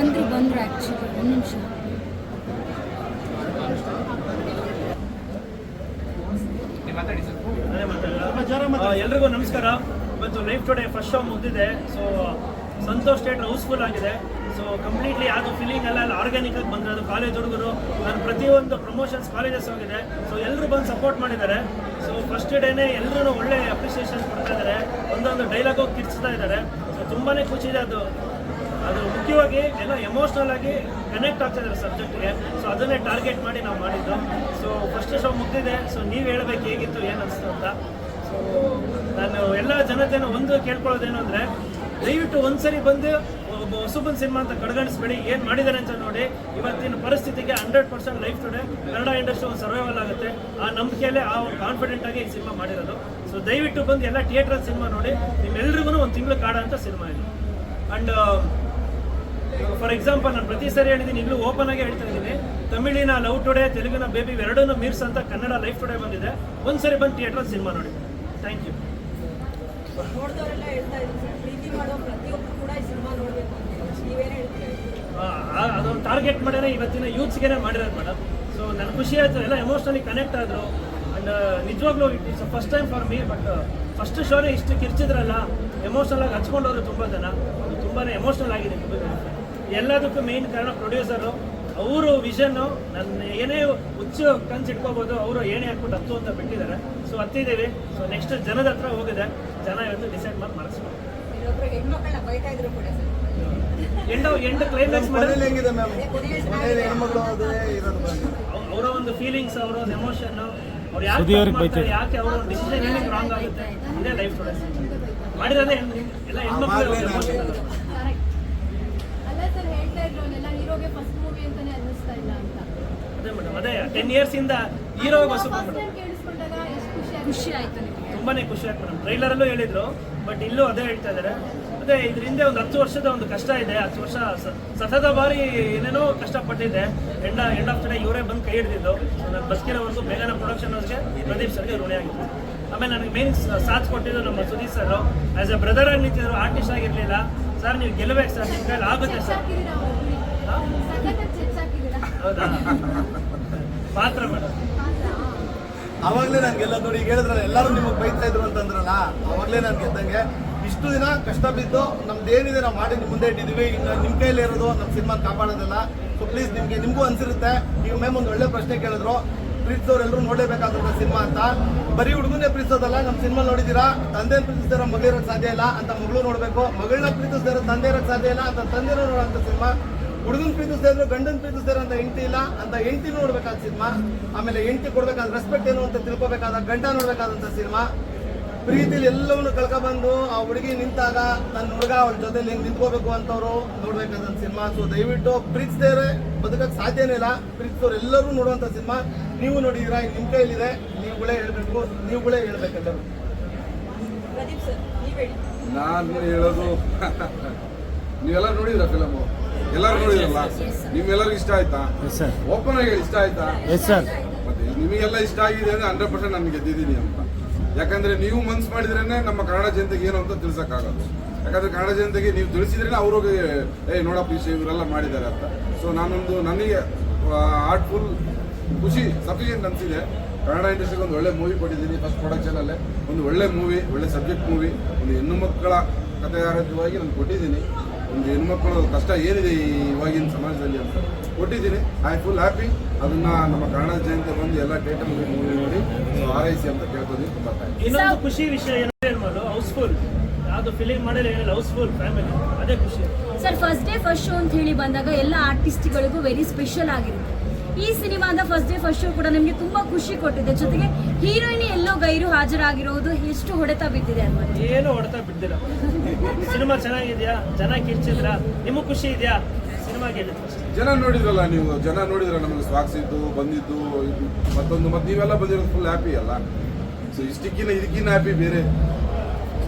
ಬಂದರು ಆ್ಯಕ್ಚುಲಿ ಒಂದು ನಿಮಿಷ. ಎಲ್ರಿಗೂ ನಮಸ್ಕಾರ. ಇವತ್ತು ಲೈಫ್ ಟುಡೇ ಫಸ್ಟ್ ಶೋ ಮುಗಿದಿದೆ. ಸೊ ಸಂತೋಷ್ ಥಿಯೇಟರ್ ಹೌಸ್ಫುಲ್ ಆಗಿದೆ. ಸೊ ಕಂಪ್ಲೀಟ್ಲಿ ಯಾವುದು ಫೀಲಿಂಗ್ ಎಲ್ಲ ಆರ್ಗ್ಯಾನಿಕ್ ಆಗಿ ಬಂದರೆ ಅದು ಕಾಲೇಜ್ ಹುಡುಗರು ನಾನು ಪ್ರತಿಯೊಂದು ಪ್ರಮೋಷನ್ಸ್ ಕಾಲೇಜಸ್ ಹೋಗಿದೆ. ಸೊ ಎಲ್ಲರೂ ಬಂದು ಸಪೋರ್ಟ್ ಮಾಡಿದ್ದಾರೆ. ಸೊ ಫಸ್ಟ್ ಡೇನೇ ಎಲ್ಲರೂ ಒಳ್ಳೆ ಅಪ್ರಿಸಿಯೇಷನ್ ಕೊಡ್ತಾ ಇದ್ದಾರೆ. ಒಂದೊಂದು ಡೈಲಾಗ್ ಹೋಗಿ ಕಿರ್ಚ್ತಾ ಇದ್ದಾರೆ. ಸೊ ತುಂಬಾ ಖುಷಿ ಇದೆ. ಅದು ಮುಖ್ಯವಾಗಿ ಎಲ್ಲ ಎಮೋಷ್ನಲ್ ಆಗಿ ಕನೆಕ್ಟ್ ಆಗ್ತಾ ಇದ್ದಾರೆ ಸಬ್ಜೆಕ್ಟ್ಗೆ. ಸೊ ಅದನ್ನೇ ಟಾರ್ಗೆಟ್ ಮಾಡಿ ನಾವು ಮಾಡಿದ್ದು. ಸೊ ಫಸ್ಟ್ ಶೋ ಮುಗ್ದಿದೆ. ಸೊ ನೀವು ಹೇಳಬೇಕು ಹೇಗಿತ್ತು ಏನು ಅನಿಸ್ತು ಅಂತ. ಸೊ ನಾನು ಎಲ್ಲ ಜನತೆನೂ ಒಂದು ಕೇಳ್ಕೊಳ್ಳೋದೇನು ಅಂದರೆ, ದಯವಿಟ್ಟು ಒಂದ್ಸರಿ ಬಂದು ಒಬ್ಬ ಹೊಸಬನ್ ಸಿನಿಮಾ ಅಂತ ಕಡೆಗಣಿಸ್ಬೇಡಿ. ಏನು ಮಾಡಿದ್ದಾರೆ ಅಂತ ನೋಡಿ. ಇವತ್ತಿನ ಪರಿಸ್ಥಿತಿಗೆ 100% ಲೈಫ್ ಟುಡೇ ಕನ್ನಡ ಇಂಡಸ್ಟ್ರಿ ಒಂದು ಸರ್ವೈವಲ್ ಆಗುತ್ತೆ. ಆ ನಂಬಿಕೆಯಲ್ಲೇ ಆ ಒಂದು ಕಾನ್ಫಿಡೆಂಟ್ ಆಗಿ ಈ ಸಿನಿಮಾ ಮಾಡಿರೋದು. ಸೊ ದಯವಿಟ್ಟು ಬಂದು ಎಲ್ಲ ಥಿಯೇಟ್ರಲ್ಲಿ ಸಿನಿಮಾ ನೋಡಿ. ನಿಮ್ಮೆಲ್ರಿಗೂ ಒಂದು ತಿಂಗಳು ಕಾಡೋಂಥ ಸಿನಿಮಾ ಇದು. ಆ್ಯಂಡ್ ಫಾರ್ ಎಕ್ಸಾಂಪಲ್ ನಾನು ಪ್ರತಿ ಸರಿ ಹೇಳಿದ್ದೀನಿ, ಈಗಲೂ ಓಪನ್ ಆಗಿ ಹೇಳ್ತಾ ಇದ್ದೀನಿ, ತಮಿಳಿನ ಲವ್ ಟುಡೇ, ತೆಲುಗಿನ ಬೇಬಿ ಎರಡನ್ನೂ ಮೀರ್ಸ್ ಅಂತ ಕನ್ನಡ ಲೈಫ್ ಟುಡೇ ಬಂದಿದೆ. ಒಂದ್ಸರಿ ಬಂದು ಥಿಯೇಟ್ರಲ್ಲಿ ಸಿನಿಮಾ ನೋಡಿ. Thank you. ಅದೊಂದು ಟಾರ್ಗೆಟ್ ಮಾಡ್ಯಾನೆ ಇವತ್ತಿನ ಯೂತ್ಸ್ಗೆ ಮಾಡಿರೋದು ಮೇಡಮ್. ಸೊ ನನಗೆ ಖುಷಿ ಆಯಿತು. ಎಲ್ಲ ಎಮೋಷ್ನಲಿ ಕನೆಕ್ಟ್ ಆದರು. ಆ್ಯಂಡ್ ನಿಜವಾಗ್ಲೂ it's first time for me. But first ಶೋನೇ ಇಷ್ಟು ಕಿರ್ಚಿದ್ರಲ್ಲ, ಎಮೋಷ್ನಲ್ ಆಗಿ ಹಚ್ಕೊಂಡವರು ತುಂಬ ಜನ. ಅದು ತುಂಬಾ ಎಮೋಷ್ನಲ್ ಆಗಿದೆ. ಎಲ್ಲದಕ್ಕೂ ಮೇನ್ ಕಾರಣ ಪ್ರೊಡ್ಯೂಸರು. ಅವರು ವಿಷನ್ನು ನನ್ನ ಏನೇ ಹುಚ್ಚು ಕನ್ಸು ಇಟ್ಕೋಬೋದು, ಅವರು ಏನೇ ಹಾಕ್ಬಿಟ್ಟು ಹತ್ತು ಅಂತ ಬಿಟ್ಟಿದ್ದಾರೆ. ಸೊ ಹತ್ತಿದ್ದೀವಿ. ಸೊ ನೆಕ್ಸ್ಟ್ ಜನದ ಹತ್ರ ಹೋಗಿದೆ. ಜನ ಇವತ್ತು ಡಿಸೈಡ್ ಮಾಡಿ ಮಾಡಿಸ್ಬೋದು. ಎಂಡ್ ಕ್ಲೈಮ್ಯಾಕ್ಸ್ ಅವರ ಒಂದು ಫೀಲಿಂಗ್ಸ್, ಅವರ ಒಂದು ಎಮೋಷನ್, ಅವ್ರು ಯಾಕೆ ಅವರ ಡಿಸಿಷನ್ ಏನಕ್ಕೆ ರಾಂಗ್ ಆಗುತ್ತೆ, ಇದೇ ಲೈಫ್ ಟುಡೇ ಮಾಡಿರೋದೇ ಎಲ್ಲ ಹೆಣ್ಮಕ್ಳು ಎಮೋಷನ್. ಅದೇ ಮೇಡಮ್, ಅದೇ 10 years ಇಂದ ಹೀರೋ ಖುಷಿ ಆಯ್ತು. ತುಂಬಾನೇ ಖುಷಿ ಆಯ್ತು ಮೇಡಮ್. ಟ್ರೈಲರಲ್ಲೂ ಹೇಳಿದ್ರು, ಬಟ್ ಇಲ್ಲೂ ಅದೇ ಹೇಳ್ತಾ ಇದ್ದಾರೆ. ಅದೇ ಇದ್ರ ಹಿಂದೆ ಒಂದು 10 ವರ್ಷದ ಒಂದು ಕಷ್ಟ ಇದೆ. 10 ವರ್ಷ ಸತತ ಬಾರಿ ಏನೇನೋ ಕಷ್ಟಪಟ್ಟಿದ್ದೆ. ಎಂಡ್ ಆಫ್ ದ ಡೇ ಇವರೇ ಬಂದು ಕೈ ಹಿಡಿದಿದ್ದು. ನಾನು ಬಸ್ಕಿರೋವರೆಗೂ ಬೇಗನೆ ಪ್ರೊಡಕ್ಷನ್ ಅವ್ರಿಗೆ, ಪ್ರದೀಪ್ ಸರ್ಗೆ ಋಣಿಯಾಗಿತ್ತು. ಆಮೇಲೆ ನನಗೆ ಮೇನ್ ಸಾಥ್ ಕೊಟ್ಟಿದ್ದು ನಮ್ಮ Sudeep sir. As A brother ಆಗಿ ನಿಂತಿದ್ರು, ಆರ್ಟಿಸ್ಟ್ ಆಗಿರಲಿಲ್ಲ. ಸರ್ ನೀವು ಗೆಲ್ಲಬೇಕು ಸರ್, ನಿಮ್ಮ ಕೈಲಿ ಆಗುತ್ತೆ ಸರ್. ಹೌದಾ? ಪಾತ್ರ ಮೇಡಮ್. ಅವಾಗಲೇ ನಾನು ಗೆಲ್ಲೋದು ನೋಡಿ. ಈಗ ಹೇಳಿದ್ರಲ್ಲ ಎಲ್ಲರೂ ನಿಮಗೆ ಬೈತಾ ಇದ್ರು ಅಂತಂದ್ರಲ್ಲ, ಅವಾಗಲೇ ನಾನು ಗೆದ್ದಂಗೆ. ಇಷ್ಟು ದಿನ ಕಷ್ಟ ಬಿದ್ದು ನಮ್ದೇನಿದೆ ನಾವು ಮಾಡಿ ನಿಮ್ಮ ಮುಂದೆ ಇಟ್ಟಿದ್ದೀವಿ. ಈಗ ನಿಮ್ಮ ಕೈಯಲ್ಲಿ ಇರೋದು ನಮ್ಮ ಸಿನಿಮಾ ಕಾಪಾಡೋದಿಲ್ಲ. ಸೊ ಪ್ಲೀಸ್ ನಿಮಗೂ ಅನ್ಸಿರುತ್ತೆ. ಈಗ ಮ್ಯಾಮ್ ಒಂದು ಒಳ್ಳೆ ಪ್ರಶ್ನೆ ಕೇಳಿದ್ರು, ಪ್ರೀತಿಸೋರೆಲ್ಲರೂ ನೋಡಲೇಬೇಕಾದಂಥ ಸಿನಿಮಾ ಅಂತ. ಬರೀ ಹುಡುಗನೇ ಪ್ರೀತಿಸೋದಲ್ಲ, ನಮ್ಮ ಸಿನಿಮಾ ನೋಡಿದ್ದೀರಾ, ತಂದೆನ ಪ್ರೀತಿಸ್ತಾರೋ ಮಗಳಿರೋಕ್ಕೆ ಸಾಧ್ಯ ಇಲ್ಲ ಅಂತ ಮಗಳು ನೋಡಬೇಕು, ಮಗಳನ್ನ ಪ್ರೀತಿಸ್ತಾರೋ ತಂದೆ ಇರೋಕ್ಕೆ ಸಾಧ್ಯ ಇಲ್ಲ ಅಂತ ತಂದೆನೂ ನೋಡೋಂಥ ಸಿನಿಮಾ. ಹುಡುಗನ್ ಪ್ರೀತಿಸ್ತಾ ಇದ್ರು ಗಂಡನ್ ಪ್ರೀತಿಸ್ತಾರೆ ಅಂತ ಹೆಂಡತಿ ಇಲ್ಲ ಅಂತ ಹೆಂಡತಿ ನೋಡ್ಬೇಕಾದ ಸಿನಿಮಾ. ಆಮೇಲೆ ಹೆಂಡತಿ ಕೊಡ್ಬೇಕಾದ ರೆಸ್ಪೆಕ್ಟ್ ಏನು ಅಂತ ತಿಳ್ಕೊಬೇಕಾದ ಗಂಡ ನೋಡ್ಬೇಕಾದಂಥ ಸಿನಿಮಾ. ಪ್ರೀತಿಲಿ ಎಲ್ಲವನ್ನೂ ಕಳ್ಕೊಬಂದು ಆ ಹುಡುಗಿ ನಿಂತಾಗ ನನ್ನ ಹುಡುಗ ಅವಳ ಜೊತೆಲಿ ಹೆಂಗೆ ನಿಂತ್ಕೋಬೇಕು ಅಂತವ್ರು ನೋಡ್ಬೇಕಾದಂಥ ಸಿನಿಮಾ. ಸೊ ದಯವಿಟ್ಟು ಪ್ರೀತಿಸ್ದೇವ್ರೆ ಬದುಕಕ್ಕೆ ಸಾಧ್ಯನೇ ಇಲ್ಲ. ಪ್ರೀತಿಸೋರು ಎಲ್ಲರೂ ನೋಡುವಂಥ ಸಿನಿಮಾ. ನೀವು ನೋಡಿದ್ದೀರಾ, ನಿಮ್ಮ ಕೈಯಲ್ಲಿದೆ, ನೀವುಗಳೇ ಹೇಳ್ಬೇಕು, ನೀವುಗಳೇ ಹೇಳ್ಬೇಕೆಲ್ಲರೂ. ನಾನು ಹೇಳೋದು, ನೀವೆಲ್ಲ ನೋಡಿದ್ರ ಫಿಲಮು? ಎಲ್ಲರೂ ನೋಡಿದ್ರಲ್ಲ? ನಿಮ್ಗೆಲ್ಲರಿಗೂ ಇಷ್ಟ ಆಯ್ತಾ? ಓಪನ್ ಆಗಿ ಇಷ್ಟ ಆಯ್ತಾ? ಮತ್ತೆ ನಿಮಗೆಲ್ಲ ಇಷ್ಟ ಆಗಿದೆ ಅಂದ್ರೆ 100% ನಾನು ಗೆದ್ದಿದ್ದೀನಿ ಅಂತ. ಯಾಕಂದ್ರೆ ನೀವು ಮನ್ಸು ಮಾಡಿದ್ರೇನೆ ನಮ್ಮ ಕನ್ನಡ ಜನತೆಗೆ ಏನು ಅಂತ ತಿಳ್ಸಕ್ಕಾಗೋದು. ಯಾಕಂದ್ರೆ ಕನ್ನಡ ಜನತೆಗೆ ನೀವು ತಿಳಿಸಿದ್ರೇನೆ ಅವ್ರಿಗೆ ನೋಡಪ್ಪ ಇವರೆಲ್ಲ ಮಾಡಿದ್ದಾರೆ ಅಂತ. ಸೊ ನನಗೆ ಆರ್ಟ್ಫುಲ್ ಖುಷಿ ಸಫಿಷಿಯೆಂಟ್ ಅನಿಸಿದೆ. ಕನ್ನಡ ಇಂಡಸ್ಟ್ರಿಗೆ ಒಂದು ಒಳ್ಳೆ ಮೂವಿ ಕೊಟ್ಟಿದ್ದೀನಿ. ಫಸ್ಟ್ ಪ್ರೊಡಕ್ಷನಲ್ಲೇ ಒಂದು ಒಳ್ಳೆ ಮೂವಿ, ಒಳ್ಳೆ ಸಬ್ಜೆಕ್ಟ್ ಮೂವಿ, ಒಂದು ಹೆಣ್ಣು ಮಕ್ಕಳ ಕಥೆಗಾರವಾಗಿ ನಾನು ಕೊಟ್ಟಿದ್ದೀನಿ. ಒಂದು ಹೆಣ್ಮಕ್ಳು ಕಷ್ಟ ಏನಿದೆ ಇವಾಗಿನ ಸಮಾಜದಲ್ಲಿ ಅಂತ ಕೊಟ್ಟಿದ್ದೀನಿ. I full happy. ಅದನ್ನ ನಮ್ಮ ಕನ್ನಡ ಜಯಂತಿ ಬಂದು ಎಲ್ಲ ಥಿಯೇಟರ್ ಮೂವಿ ನೋಡಿ ಆರೈಸಿ ಅಂತ ಕೇಳ್ಕೊತೀನಿ. ತುಂಬ ಥ್ಯಾಂಕ್ಸ್. ಇನ್ನೊಂದು ಖುಷಿ ವಿಷಯ ಏನಂದ್ರೆ ಹೌಸ್ಫುಲ್, ಯಾವುದು ಫಿಲಿಮ್ ಮಾಡಲಿ ಏನಿಲ್ಲ, ಹೌಸ್ಫುಲ್ ಫ್ಯಾಮಿಲಿ, ಅದೇ ಖುಷಿ. Sir first day first show ಅಂತ ಹೇಳಿ ಬಂದಾಗ ಎಲ್ಲ ಆರ್ಟಿಸ್ಟ್ಗಳಿಗೂ ವೆರಿ ಸ್ಪೆಷಲ್ ಆಗಿರುತ್ತೆ. ಈ ಸಿನಿಮಾದ ಫಸ್ಟ್ ಡೇ ಫಸ್ಟ್ ಶೋ ಕೂಡ ನಮಗೆ ತುಂಬಾ ಖುಷಿ ಕೊಟ್ಟಿದೆ. ಜೊತೆಗೆ ಹೀರೋಯಿನ್ ಎಲ್ಲೋ ಗೈರು ಹಾಜರಾಗಿರೋದು ಎಷ್ಟು ಹೊಡೆತ ಬಿದ್ದಿದೆ ಅನ್ನೋದು. ಏನು ಹೊಡೆತ ಬಿದ್ದಿಲ್ಲ. ಸಿನಿಮಾ ಚೆನ್ನಾಗಿದ್ಯಾ, ಜನ ಕಿರ್ಚಿದ್ರ, ನಿಮಗೆ ಖುಷಿ ಇದೆಯಾ? ಸಿನಿಮಾ ಗೆಲ್ಲಿದ್ರು. ಜನ ನೋಡಿದ್ರಲ್ಲ, ನೀವು ಜನ ನೋಡಿದ್ರ, ನಮಗೆ ಸ್ವಾಗತಿಸಿದ್ದು ಬಂದಿದ್ದು ಮತ್ತೊಂದು ಮತ್ತೆ ನೀವೆಲ್ಲ ಬಂದಿರೋದು ಫುಲ್ ಹ್ಯಾಪಿ ಅಲ್ಲ. ಸೊ ಇದಕ್ಕಿನ್ನ ಹ್ಯಾಪಿ ಬೇರೆ.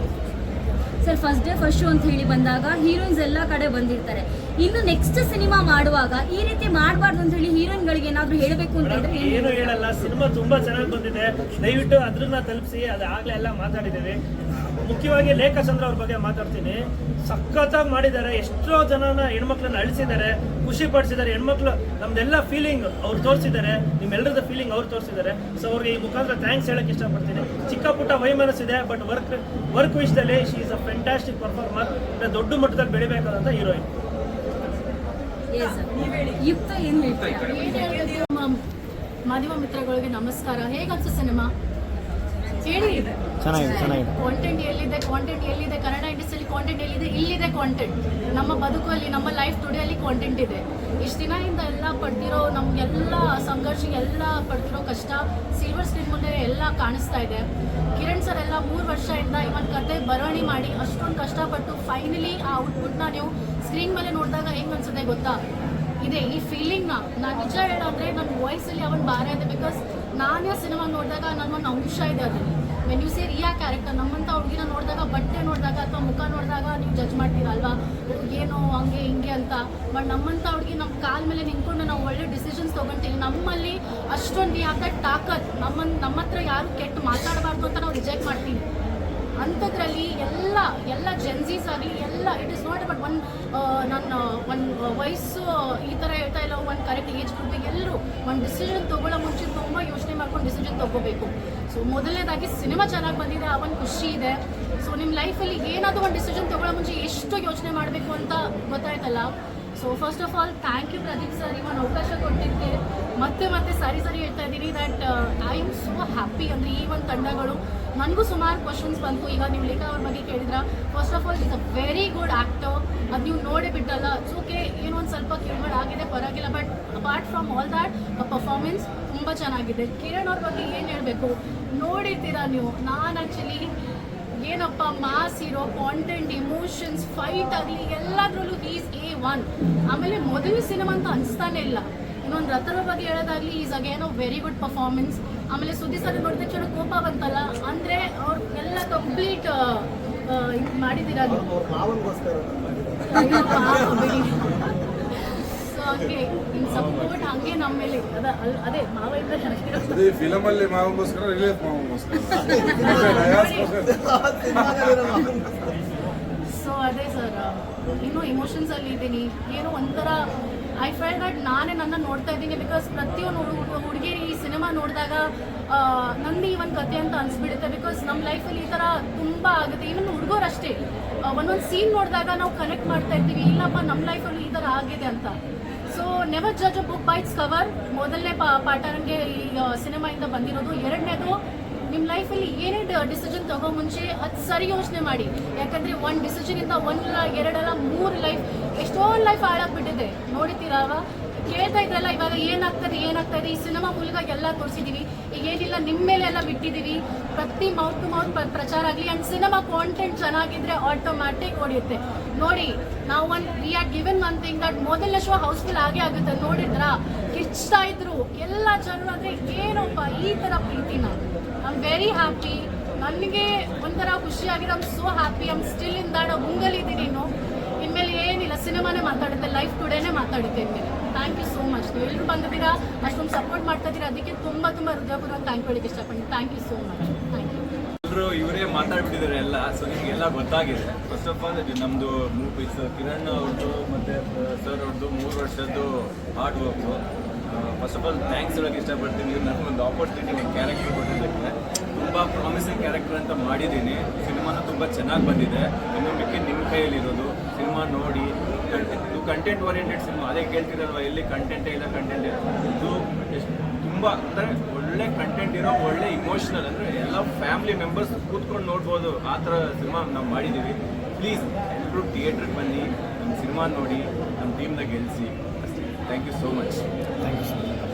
Sir first day first show ಅಂತ ಹೇಳಿ ಬಂದಾಗ ಹೀರೋಯಿನ್ಸ್ ಎಲ್ಲ ಕಡೆ ಬಂದಿರ್ತಾರೆ. ಇನ್ನು ನೆಕ್ಸ್ಟ್ ಸಿನಿಮಾ ಮಾಡುವಾಗ ಈ ರೀತಿ ಮಾಡಬಾರ್ದು ಅಂತ ಹೇಳಿ ಹೀರೋಯಿನ್ಗಳಿಗೆ ಏನಾದ್ರು ಹೇಳಬೇಕು ಅಂತ ಏನು ಹೇಳಲ್ಲ. ಸಿನಿಮಾ ತುಂಬಾ ಚೆನ್ನಾಗಿ ಬಂದಿದೆ. ದಯವಿಟ್ಟು ಅದ್ರನ್ನ ತಲುಪಿಸಿ. ಅದಾಗಲೇ ಎಲ್ಲ ಮಾತಾಡಿದ್ದೇವೆ. ಮುಖ್ಯವಾಗಿ ಲೇಖಾ ಚಂದ್ರ ಅವ್ರ ಬಗ್ಗೆ ಮಾತಾಡ್ತೀನಿ. ಸಖತ್ತಾಗಿ ಮಾಡಿದ್ದಾರೆ, ಎಷ್ಟೋ ಜನನ ಹೆಣ್ಮಕ್ಳನ್ನ ಅಳಿಸಿದ್ದಾರೆ, ಖುಷಿ ಪಡಿಸಿದ್ದಾರೆ. ಹೆಣ್ಮಕ್ಳು ನಮ್ದೆಲ್ಲ ಫೀಲಿಂಗ್ ಅವ್ರು ತೋರಿಸಿದ್ದಾರೆ, ನಿಮ್ಮೆಲ್ಲರದ ಫೀಲಿಂಗ್ ಅವ್ರು ತೋರಿಸಿದ್ದಾರೆ. ಸೊ ಅವ್ರಿಗೆ ಈ ಮುಖಾಂತರ ಥ್ಯಾಂಕ್ಸ್ ಹೇಳಕ್ಕೆ ಇಷ್ಟಪಡ್ತೀನಿ. ಚಿಕ್ಕ ಪುಟ್ಟ ವೈಮನಸ್ಸಿದೆ, ಬಟ್ ವರ್ಕ್ ವಿಷಯದಲ್ಲಿ she is a fantastic performer. ದೊಡ್ಡ ಮಟ್ಟದಲ್ಲಿ ಬೆಳಿಬೇಕಾದಂಥ ಹೀರೋಯಿನ್. ಯುಕ್ತ ಏನು ಹೇಳ್ತೀರಾ? ಮಾಧ್ಯಮ ಮಿತ್ರಗಳಿಗೆ ನಮಸ್ಕಾರ. ಹೇಗನ್ಸು ಸಿನಿಮಾ ಹೇಳಿ. ಚೆನ್ನಾಗಿದೆ. ಕಾಂಟೆಂಟ್ ಎಲ್ಲಿದೆ ಕನ್ನಡ ಇಂಡಸ್ಟ್ರಿಯಲ್ಲಿ ಕಾಂಟೆಂಟ್ ಎಲ್ಲಿದೆ? ಇಲ್ಲಿದೆ ಕಾಂಟೆಂಟ್. ನಮ್ಮ ಬದುಕಲ್ಲಿ, ನಮ್ಮ ಲೈಫ್ ಟುಡೇಲಿ ಕಾಂಟೆಂಟ್ ಇದೆ. ಇಷ್ಟು ದಿನದಿಂದ ಎಲ್ಲ ಪಡ್ತಿರೋ ನಮಗೆಲ್ಲ ಸಂಘರ್ಷ, ಎಲ್ಲ ಪಡ್ತಿರೋ ಕಷ್ಟ ಸಿಲ್ವರ್ ಸ್ಕ್ರೀನ್ ಮುಂದೆ ಎಲ್ಲ ಕಾಣಿಸ್ತಾ ಇದೆ. ಕಿರಣ್ ಸರ್ ಎಲ್ಲ 3 ವರ್ಷದಿಂದ ಈ ಒಂದು ಕತೆ ಬರವಣೆ ಮಾಡಿ ಅಷ್ಟೊಂದು ಕಷ್ಟಪಟ್ಟು ಫೈನಲಿ ಆ ಔಟ್ಪುಟ್ನ ನೀವು ಸ್ಕ್ರೀನ್ ಮೇಲೆ ನೋಡಿದಾಗ ಹೆಂಗೆ ಅನ್ಸುತ್ತೆ ಗೊತ್ತಾ? ಇದೆ ಈ ಫೀಲಿಂಗ್ನ ನಾನು ನಿಜ ಹೇಳೋದ್ರೆ ನನ್ನ ವಾಯ್ಸಲ್ಲಿ ಅವನ್ ಭಾರ ಇದೆ. ಬಿಕಾಸ್ ನಾನೇ ಸಿನಿಮಾ ನೋಡಿದಾಗ ನನ್ನೊಂದು ಅಂಶ ಇದೆ ಅದರಲ್ಲಿ. When you see Riya character, ನಮ್ಮಂಥ ಹುಡುಗಿನ ನೋಡಿದಾಗ, ಬಟ್ಟೆ ನೋಡಿದಾಗ ಅಥವಾ ಮುಖ ನೋಡಿದಾಗ ನೀವು ಜಡ್ಜ್ ಮಾಡ್ತೀರಲ್ವಾ, ಏನೋ ಹಂಗೆ ಹಿಂಗೆ ಅಂತ. ಬಟ್ ನಮ್ಮಂಥ ಹುಡುಗಿ ನಮ್ಮ ಕಾಲ ಮೇಲೆ ನಿಂತ್ಕೊಂಡು ನಾವು ಒಳ್ಳೆ ಡಿಸಿಷನ್ಸ್ ತೊಗೊಳ್ತೀವಿ. ನಮ್ಮಲ್ಲಿ ಅಷ್ಟೊಂದು ಯಾಕೆ ತಾಕತ್, ನಮ್ಮ ಹತ್ರ ಯಾರು ಕೆಟ್ಟು ಮಾತಾಡಬಾರ್ದು ಅಂತ ನಾವು ರಿಜೆಕ್ಟ್ ಮಾಡ್ತೀವಿ. ಅಂಥದ್ರಲ್ಲಿ ಎಲ್ಲ ಜೆನ್ಸೀಸ್ ಆಗಲಿ ಎಲ್ಲ ಇಟ್ ಇಸ್ ನಾಟ್ ಬಟ್ ಒಂದು ವಯಸ್ಸು ಈ ಥರ ಹೇಳ್ತಾ ಇಲ್ಲ, ಒಂದು ಕರೆಕ್ಟ್ ಏಜ್ ಗ್ರೂಪಿಗೆ ಎಲ್ಲರೂ ಒಂದು ಡಿಸಿಷನ್ ತೊಗೊಳ್ಳೋ ಮುಂಚೆ ತುಂಬ ಯೋಚನೆ ಮಾಡ್ಕೊಂಡು ಡಿಸಿಷನ್ ತೊಗೋಬೇಕು. ಸೊ ಮೊದಲನೇದಾಗಿ ಸಿನಿಮಾ ಚೆನ್ನಾಗಿ ಬಂದಿದೆ, ಆ ಒಂದು ಖುಷಿ ಇದೆ. ಸೊ ನಿಮ್ಮ ಲೈಫಲ್ಲಿ ಏನಾದರೂ ಒಂದು ಡಿಸಿಷನ್ ತೊಗೊಳ್ಳೋ ಮುಂಚೆ ಎಷ್ಟು ಯೋಚನೆ ಮಾಡಬೇಕು ಅಂತ ಗೊತ್ತಾಯ್ತಲ್ಲ. So first of all thank you Pradeep sir, ಈ ಒಂದು ಅವಕಾಶ ಕೊಟ್ಟಿದ್ದಕ್ಕೆ. ಮತ್ತೆ ಸರಿ ಹೇಳ್ತಾ ಇದ್ದೀನಿ that I am so happy. ಅಂದರೆ ಈ ಒಂದು ತಂಡಗಳು ನನಗೂ ಸುಮಾರು ಕ್ವಶನ್ಸ್ ಬಂತು. ಈಗ ನೀವು ಲೇಖಾ ಅವ್ರ ಬಗ್ಗೆ ಕೇಳಿದ್ರ, first of all is a very good actor. ಅದು ನೀವು ನೋಡೇ ಬಿಟ್ಟಲ್ಲ. ಸೊ ಓಕೆ, ಏನೋ ಒಂದು ಸ್ವಲ್ಪ ಕಿರುಗಡೆ ಆಗಿದೆ, ಪರವಾಗಿಲ್ಲ. But apart from all that performance ತುಂಬ ಚೆನ್ನಾಗಿದೆ. ಕಿರಣ್ ಅವ್ರ ಬಗ್ಗೆ ಏನು ಹೇಳಬೇಕು, ನೋಡಿರ್ತೀರಾ ನೀವು. ನಾನು ಆ್ಯಕ್ಚುಲಿ ಏನಪ್ಪ mass hero, content, emotions, fight ಆಗಲಿ ಎಲ್ಲದರಲ್ಲೂ ಈಸ್ A1. ಆಮೇಲೆ ಮೊದಲು ಸಿನಿಮಾ ಅಂತ ಅನಿಸ್ತಾನೆ ಇಲ್ಲ. ಇನ್ನೊಂದು ರಥರ ಬಗ್ಗೆ ಹೇಳೋದಾಗಲಿ is again a very good performance. ಆಮೇಲೆ ಸುದ್ದಿ ಸರ್ ನೋಡಿದ ತಕ್ಷಣ ಕೋಪ ಬಂತಲ್ಲ, ಅಂದರೆ ಅವ್ರು ಎಲ್ಲ ಕಂಪ್ಲೀಟ್ ಮಾಡಿದ್ದೀರಾ ನೀವು. ಸೊ ಹಂಗೆ ನಿಮ್ಮ ಸಪೋರ್ಟ್ ಹಂಗೆ ನಮ್ಮ ಮೇಲೆ ಅದೇ ಮಾವಿಂದ ಅದೇ ಫಿಲಮ್ ಅಲ್ಲಿ ಮಾವಗೋಸ್ಕರ ರಿಲೀಫ್ ಮಾವಗೋಸ್ಕರ. ಸೊ ಅದೇ ಸರ್, ಇನ್ನೂ ಇಮೋಷನ್ಸಲ್ಲಿ ಇದ್ದೀನಿ. ಏನೋ ಒಂಥರ ಐ ಫೆಲ್ ದಟ್ ನಾನೇ ನನ್ನ ನೋಡ್ತಾ ಇದ್ದೀನಿ. ಬಿಕಾಸ್ ಪ್ರತಿಯೊಂದು ಹುಡುಗಿಯರು ಈ ಸಿನಿಮಾ ನೋಡಿದಾಗ ನಂದು ಈ ಒಂದು ಕತೆ ಅಂತ ಅನಿಸ್ಬಿಡುತ್ತೆ. ಬಿಕಾಸ್ ನಮ್ಮ ಲೈಫಲ್ಲಿ ಈ ಥರ ತುಂಬ ಆಗುತ್ತೆ. ಈವನ್ ಹುಡುಗರು ಅಷ್ಟೇ, ಒಂದೊಂದು ಸೀನ್ ನೋಡಿದಾಗ ನಾವು ಕನೆಕ್ಟ್ ಮಾಡ್ತಾ ಇರ್ತೀವಿ, ಇಲ್ಲಪ್ಪ ನಮ್ಮ ಲೈಫಲ್ಲಿ ಈ ಥರ ಆಗಿದೆ ಅಂತ. So never judge a book by it's cover. ಮೊದಲನೇ ಪಾಠ ನನಗೆ ಈ ಸಿನಿಮಾಯಿಂದ ಬಂದಿರೋದು. ಎರಡನೇದು, ನಿಮ್ಮ ಲೈಫಲ್ಲಿ ಏನೇ ಡಿಸಿಷನ್ ತಗೋ ಮುಂಚೆ ಅದು ಸರಿ ಯೋಚನೆ ಮಾಡಿ. ಯಾಕಂದರೆ ಒಂದು ಡಿಸಿಷನಿಂದ 1 ಅಲ್ಲ 2 ಅಲ್ಲ 3 ಲೈಫ್, ಎಷ್ಟೊಂದು ಲೈಫ್ ಹಾಳಾಗ್ಬಿಟ್ಟಿದೆ. ನೋಡಿತೀರಲ್ವ, ಕೇಳ್ತಾ ಇದ್ರಲ್ಲ ಇವಾಗ ಏನಾಗ್ತದೆ ಈ ಸಿನಿಮಾ ಮೂಲಕ ಎಲ್ಲ ತೋರಿಸಿದ್ದೀವಿ. ಈಗ ಏನಿಲ್ಲ ನಿಮ್ಮ ಮೇಲೆ ಎಲ್ಲ ಬಿಟ್ಟಿದ್ದೀವಿ. ಪ್ರತಿ ಮೌತ್ ಟು ಮೌತ್ ಪ್ರಚಾರ ಆಗಲಿ. ಆ್ಯಂಡ್ ಸಿನಿಮಾ ಕಾಂಟೆಂಟ್ ಚೆನ್ನಾಗಿದ್ರೆ ಆಟೋಮ್ಯಾಟಿಕ್ ಹೊಡೆಯುತ್ತೆ. ನೋಡಿ, ನಾವು we are given one thing that ಮೊದಲನೇ ಶೋ ಹೌಸ್ಫುಲ್ ಆಗೇ ಆಗುತ್ತೆ. ನೋಡಿದ್ರಾ, ಕಿಚ್ತಾ ಇದ್ರು ಎಲ್ಲ ಜನರು. ಅಂದರೆ ಏನಪ್ಪ ಈ ಥರ ಪ್ರೀತಿನ, ಐ ಆಮ್ ವೆರಿ ಹ್ಯಾಪಿ. ನನಗೆ ಒಂಥರ ಖುಷಿಯಾಗಿದೆ. I am so happy. I am still in that ಮುಂಗಲಿದ್ದೀನಿ. ಇನ್ಮೇಲೆ ಏನಿಲ್ಲ, ಸಿನಿಮಾನೇ ಮಾತಾಡುತ್ತೆ, ಲೈಫ್ ಟುಡೇನೇ ಮಾತಾಡುತ್ತೆ ಇನ್ಮೇಲೆ. Thank you so much. ನೀವು ಎಲ್ಲರೂ ಬಂದಿದ್ದೀರಾ, ಅಷ್ಟೊಂದು ಸಪೋರ್ಟ್ ಮಾಡ್ತಾ ಇದ್ದೀರಾ, ಅದಕ್ಕೆ ತುಂಬ ಹೃದಯಪೂರ್ವಕ ಥ್ಯಾಂಕ್ ಹೇಳಕ್ಕೆ ಇಷ್ಟಪಡ್ತೀನಿ. Thank you so much. Thank you. ಎಲ್ಲರೂ ಇವರೇ ಮಾತಾಡ್ಬಿಟ್ಟಿದ್ದಾರೆ ಎಲ್ಲ. ಸೊ ನಿಮಗೆಲ್ಲ ಗೊತ್ತಾಗಿದೆ. ಫಸ್ಟ್ ಆಫ್ ಆಲ್ ನಮ್ಮದು ಮೂವೀಸ್ ಕಿರಣ್ ಅವ್ರದ್ದು ಮತ್ತು ಸರ್ ಅವ್ರದ್ದು 3 ವರ್ಷದ್ದು hard work. First of all thanks ಹೇಳೋಕ್ಕೆ ಇಷ್ಟಪಡ್ತೀನಿ. ನನಗೊಂದು ಆಪರ್ಚುನಿಟಿ, ಒಂದು ಕ್ಯಾರೆಕ್ಟರ್ ಕೊಟ್ಟಿದ್ದಕ್ಕೆ. ತುಂಬ ಪ್ರಾಮಿಸಿಂಗ್ ಕ್ಯಾರೆಕ್ಟರ್ ಅಂತ ಮಾಡಿದ್ದೀನಿ. ಸಿನಿಮಾನ ತುಂಬ ಚೆನ್ನಾಗಿ ಬಂದಿದೆ. ಇನ್ನು ಮಿಕ್ಕಿ ನಿಮ್ಮ ಕೈಯಲ್ಲಿರೋದು. ಸಿನಿಮಾ ನೋಡಿ, ಇದು ಕಂಟೆಂಟ್ ಓರಿಯೆಂಟೆಡ್ ಸಿನಿಮಾ. ಅದೇ ಕೇಳ್ತಿರಲ್ವ, ಎಲ್ಲಿ ಕಂಟೆಂಟೇ ಇಲ್ಲ, ಕಂಟೆಂಟ್ ಇದು ಎಷ್ಟು ತುಂಬ ಅಂದರೆ ಒಳ್ಳೆ ಕಂಟೆಂಟ್ ಇರೋ, ಒಳ್ಳೆ ಇಮೋಷ್ನಲ್, ಅಂದರೆ ಎಲ್ಲ ಫ್ಯಾಮಿಲಿ ಮೆಂಬರ್ಸ್ ಕೂತ್ಕೊಂಡು ನೋಡ್ಬೋದು ಆ ಥರ ಸಿನಿಮಾ ನಾವು ಮಾಡಿದ್ದೀವಿ. ಪ್ಲೀಸ್ ಎಲ್ಲರೂ ಥಿಯೇಟ್ರಿಗೆ ಬನ್ನಿ, ನಮ್ಮ ಸಿನಿಮಾ ನೋಡಿ, ನಮ್ಮ ಟೀಮ್ನ ಗೆಲ್ಲಿಸಿ ಅಷ್ಟೇ. Thank you so much. Thank you sir.